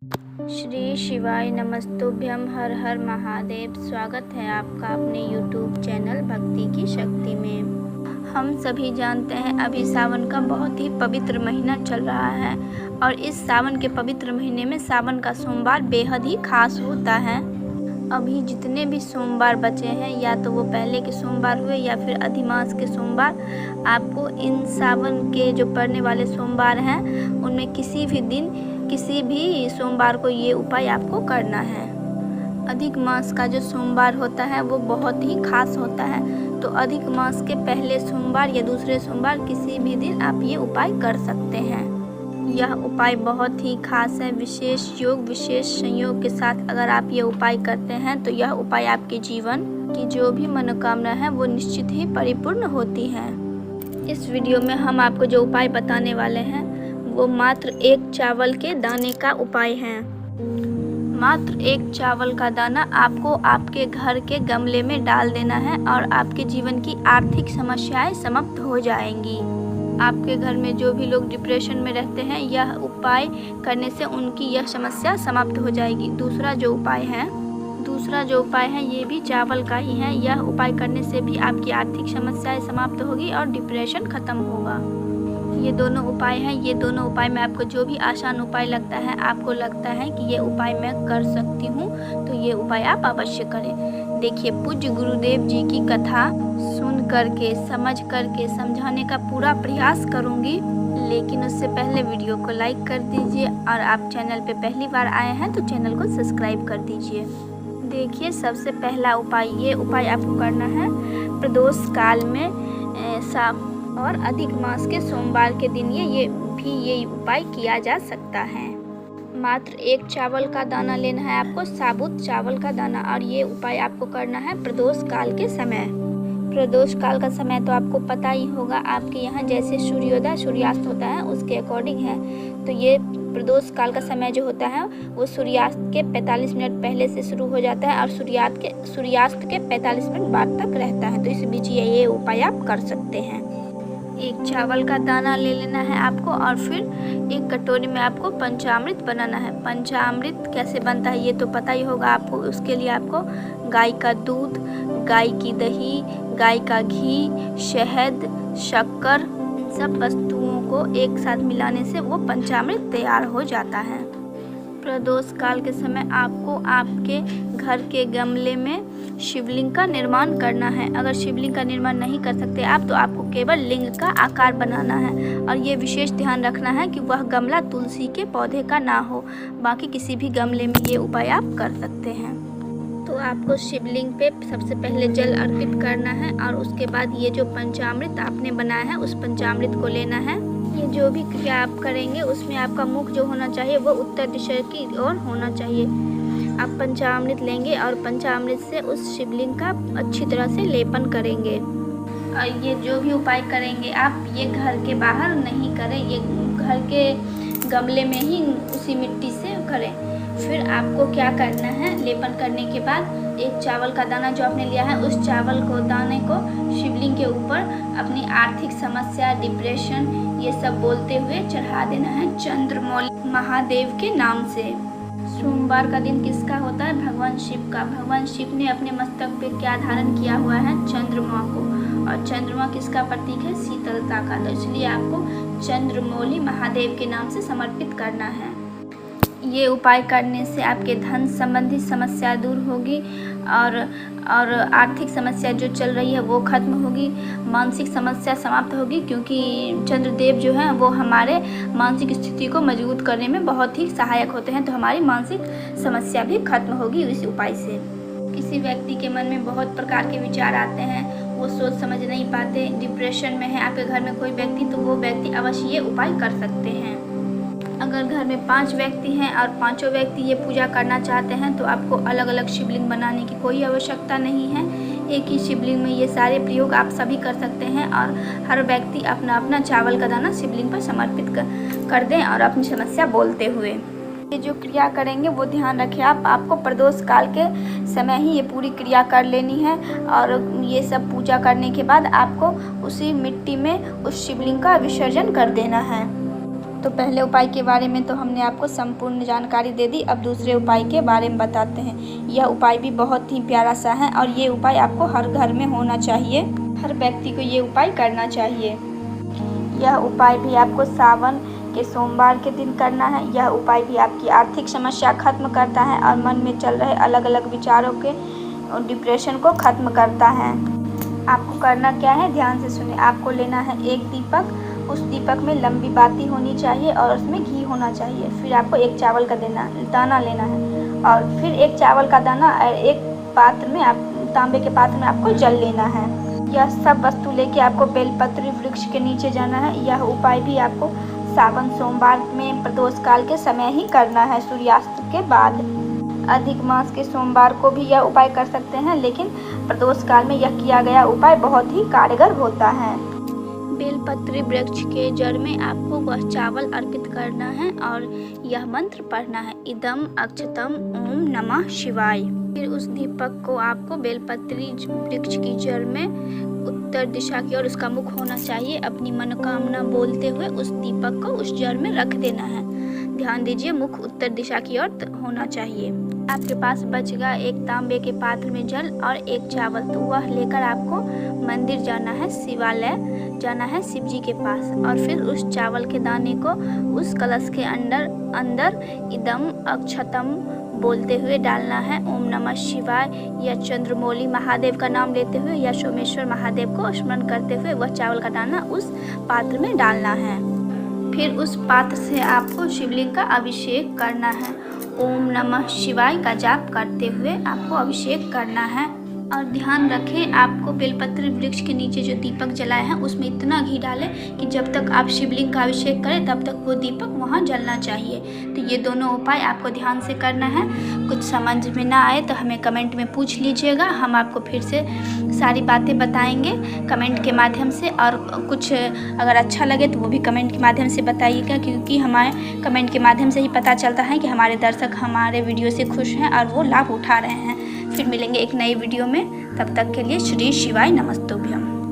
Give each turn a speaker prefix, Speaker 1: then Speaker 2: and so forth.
Speaker 1: श्री शिवाय नमस्तुभ्यम। हर हर महादेव। स्वागत है आपका अपने YouTube चैनल भक्ति की शक्ति में। हम सभी जानते हैं अभी सावन का बहुत ही पवित्र महीना चल रहा है और इस सावन के पवित्र महीने में सावन का सोमवार बेहद ही खास होता है। अभी जितने भी सोमवार बचे हैं या तो वो पहले के सोमवार हुए या फिर अधिमास के सोमवार, आपको इन सावन के जो पड़ने वाले सोमवार हैं उनमें किसी भी सोमवार को ये उपाय आपको करना है। अधिक मास का जो सोमवार होता है वो बहुत ही खास होता है, तो अधिक मास के पहले सोमवार या दूसरे सोमवार किसी भी दिन आप ये उपाय कर सकते हैं। यह उपाय बहुत ही खास है। विशेष योग विशेष संयोग के साथ अगर आप ये उपाय करते हैं तो यह उपाय आपके जीवन की जो भी मनोकामना है वो निश्चित ही परिपूर्ण होती है। इस वीडियो में हम आपको जो उपाय बताने वाले हैं वो मात्र एक चावल के दाने का उपाय है। मात्र एक चावल का दाना आपको आपके घर के गमले में डाल देना है और आपके जीवन की आर्थिक समस्याएं समाप्त हो जाएंगी। आपके घर में जो भी लोग डिप्रेशन में रहते हैं यह उपाय करने से उनकी यह समस्या समाप्त हो जाएगी। दूसरा जो उपाय है ये भी चावल का ही है। यह उपाय करने से भी आपकी आर्थिक समस्याएं समाप्त होगी और डिप्रेशन खत्म होगा। ये दोनों उपाय हैं। ये दोनों उपाय में आपको जो भी आसान उपाय लगता है, आपको लगता है कि ये उपाय मैं कर सकती हूँ, तो ये उपाय आप अवश्य करें। देखिए, पूज्य गुरुदेव जी की कथा सुन करके समझ करके समझाने का पूरा प्रयास करूँगी, लेकिन उससे पहले वीडियो को लाइक कर दीजिए और आप चैनल पे पहली बार आए हैं तो चैनल को सब्सक्राइब कर दीजिए। देखिए, सबसे पहला उपाय, ये उपाय आपको करना है प्रदोष काल में और अधिक मास के सोमवार के दिन ये उपाय किया जा सकता है। मात्र एक चावल का दाना लेना है आपको, साबुत चावल का दाना, और ये उपाय आपको करना है प्रदोष काल के समय। प्रदोष काल का समय तो आपको पता ही होगा, आपके यहाँ जैसे सूर्योदय सूर्यास्त होता है उसके अकॉर्डिंग है। तो ये प्रदोष काल का समय जो होता है वो सूर्यास्त के 45 मिनट पहले से शुरू हो जाता है और सूर्यास्त के 45 मिनट बाद तक रहता है। तो इस बीच ये उपाय आप कर सकते हैं। एक चावल का दाना ले लेना है आपको और फिर एक कटोरी में आपको पंचामृत बनाना है। पंचामृत कैसे बनता है ये तो पता ही होगा आपको। उसके लिए आपको गाय का दूध, गाय की दही, गाय का घी, शहद, शक्कर, इन सब वस्तुओं को एक साथ मिलाने से वो पंचामृत तैयार हो जाता है। प्रदोष काल के समय आपको आपके घर के गमले में शिवलिंग का निर्माण करना है। अगर शिवलिंग का निर्माण नहीं कर सकते आप तो आपको केवल लिंग का आकार बनाना है और ये विशेष ध्यान रखना है कि वह गमला तुलसी के पौधे का ना हो। बाकी किसी भी गमले में ये उपाय आप कर सकते हैं। तो आपको शिवलिंग पे सबसे पहले जल अर्पित करना है और उसके बाद ये जो पंचामृत आपने बनाया है उस पंचामृत को लेना है। ये जो भी क्रिया आप करेंगे उसमें आपका मुख जो होना चाहिए वो उत्तर दिशा की ओर होना चाहिए। आप पंचामृत लेंगे और पंचामृत से उस शिवलिंग का अच्छी तरह से लेपन करेंगे। और ये जो भी उपाय करेंगे आप ये घर के बाहर नहीं करें, ये घर के गमले में ही उसी मिट्टी से करें। फिर आपको क्या करना है, लेपन करने के बाद एक चावल का दाना जो आपने लिया है उस दाने को शिवलिंग के ऊपर अपनी आर्थिक समस्या, डिप्रेशन, ये सब बोलते हुए चढ़ा देना है चंद्रमौली महादेव के नाम से। सोमवार का दिन किसका होता है? भगवान शिव का। भगवान शिव ने अपने मस्तक पे क्या धारण किया हुआ है? चंद्रमा को। और चंद्रमा किसका प्रतीक है? शीतलता का। तो इसलिए आपको चंद्रमौली महादेव के नाम से समर्पित करना है। ये उपाय करने से आपके धन संबंधी समस्या दूर होगी और आर्थिक समस्या जो चल रही है वो खत्म होगी। मानसिक समस्या समाप्त होगी, क्योंकि चंद्रदेव जो हैं वो हमारे मानसिक स्थिति को मजबूत करने में बहुत ही सहायक होते हैं। तो हमारी मानसिक समस्या भी खत्म होगी इस उपाय से। किसी व्यक्ति के मन में बहुत प्रकार के विचार आते हैं, वो सोच समझ नहीं पाते, डिप्रेशन में है आपके घर में कोई व्यक्ति, तो वो व्यक्ति अवश्य ये उपाय कर सकते हैं। अगर घर में 5 व्यक्ति हैं और पांचों व्यक्ति ये पूजा करना चाहते हैं तो आपको अलग अलग शिवलिंग बनाने की कोई आवश्यकता नहीं है। एक ही शिवलिंग में ये सारे प्रयोग आप सभी कर सकते हैं और हर व्यक्ति अपना अपना चावल का दाना शिवलिंग पर समर्पित कर दें और अपनी समस्या बोलते हुए ये जो क्रिया करेंगे वो ध्यान रखें आपको प्रदोष काल के समय ही ये पूरी क्रिया कर लेनी है। और ये सब पूजा करने के बाद आपको उसी मिट्टी में उस शिवलिंग का विसर्जन कर देना है। तो पहले उपाय के बारे में तो हमने आपको संपूर्ण जानकारी दे दी। अब दूसरे उपाय के बारे में बताते हैं। यह उपाय भी बहुत ही प्यारा सा है और ये उपाय आपको हर घर में होना चाहिए। हर व्यक्ति को ये उपाय करना चाहिए। यह उपाय भी आपको सावन के सोमवार के दिन करना है। यह उपाय भी आपकी आर्थिक समस्या खत्म करता है और मन में चल रहे अलग अलग विचारों के डिप्रेशन को खत्म करता है। आपको करना क्या है, ध्यान से सुनिए। आपको लेना है एक दीपक, उस दीपक में लंबी बाती होनी चाहिए और उसमें घी होना चाहिए। फिर आपको एक चावल का दाना लेना है और फिर एक चावल का दाना एक पात्र में तांबे के पात्र में आपको जल लेना है। यह सब वस्तु लेके आपको बेलपत्री वृक्ष के नीचे जाना है। यह उपाय भी आपको सावन सोमवार में प्रदोष काल के समय ही करना है, सूर्यास्त के बाद। अधिक मास के सोमवार को भी यह उपाय कर सकते हैं, लेकिन प्रदोष काल में यह किया गया उपाय बहुत ही कारगर होता है। बेलपत्री वृक्ष के जड़ में आपको वह चावल अर्पित करना है और यह मंत्र पढ़ना है, इदम अक्षतम ओम नमः शिवाय। फिर उस दीपक को आपको बेलपत्री वृक्ष की जड़ में उत्तर दिशा की ओर उसका मुख होना चाहिए। अपनी मनोकामना बोलते हुए उस दीपक को उस जड़ में रख देना है। ध्यान दीजिए, मुख उत्तर दिशा की ओर होना चाहिए। आपके पास बचेगा एक तांबे के पात्र में जल और एक चावल, तो वह लेकर आपको मंदिर जाना है, शिवालय जाना है, शिव जी के पास। और फिर उस चावल के दाने को उस कलश के अंदर इदम अक्षतम बोलते हुए डालना है। ओम नमः शिवाय या चंद्रमौली महादेव का नाम लेते हुए या सोमेश्वर महादेव को स्मरण करते हुए वह चावल का दाना उस पात्र में डालना है। फिर उस पात्र से आपको शिवलिंग का अभिषेक करना है। ओम नमः शिवाय का जाप करते हुए आपको अभिषेक करना है। और ध्यान रखें, आपको बेलपत्र वृक्ष के नीचे जो दीपक जलाए हैं उसमें इतना घी डालें कि जब तक आप शिवलिंग का अभिषेक करें तब तक वो दीपक वहाँ जलना चाहिए। तो ये दोनों उपाय आपको ध्यान से करना है। कुछ समझ में ना आए तो हमें कमेंट में पूछ लीजिएगा, हम आपको फिर से सारी बातें बताएंगे कमेंट के माध्यम से। और कुछ अगर अच्छा लगे तो वो भी कमेंट के माध्यम से बताइएगा, क्योंकि हमारे कमेंट के माध्यम से ही पता चलता है कि हमारे दर्शक हमारे वीडियो से खुश हैं और वो लाभ उठा रहे हैं। फिर मिलेंगे एक नई वीडियो में, तब तक के लिए श्री शिवाय नमस्तुभ्यम।